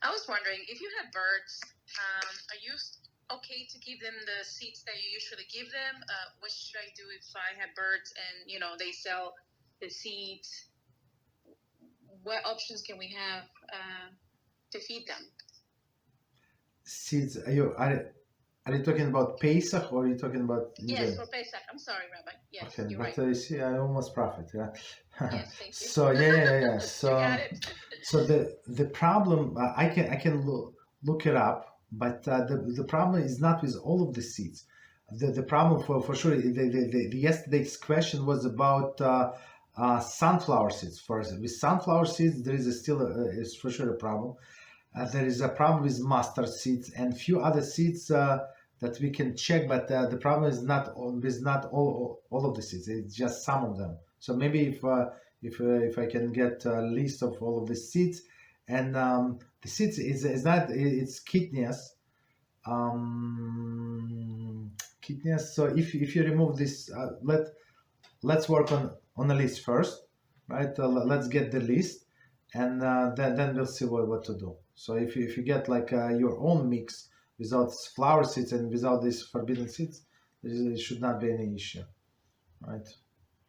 I was wondering, if you have birds, are you okay to give them the seeds that you usually give them? What should I do if I have birds and, they sell the seeds? What options can we have to feed them? Seeds, are you talking about Pesach or are you talking about? Yes, for Pesach. I'm sorry, Rabbi. Yes, okay, you're but right. you see, I almost profit, yeah. Yes, thank you. So yeah. So You got it. so the problem, I can look it up, but the problem is not with all of the seeds. The problem for sure, the yesterday's question was about sunflower seeds. With sunflower seeds, there is is for sure a problem. There is a problem with mustard seeds and few other seeds that we can check, but the problem is not all of the seeds. It's just some of them. So maybe if I can get a list of all of the seeds, and the seeds is not, it's kitniyot. Kitniyot. So if you remove this, let's work on a list first, right? Let's get the list, and then we'll see what to do. So if you get like your own mix without flower seeds and without these forbidden seeds, there should not be any issue, right?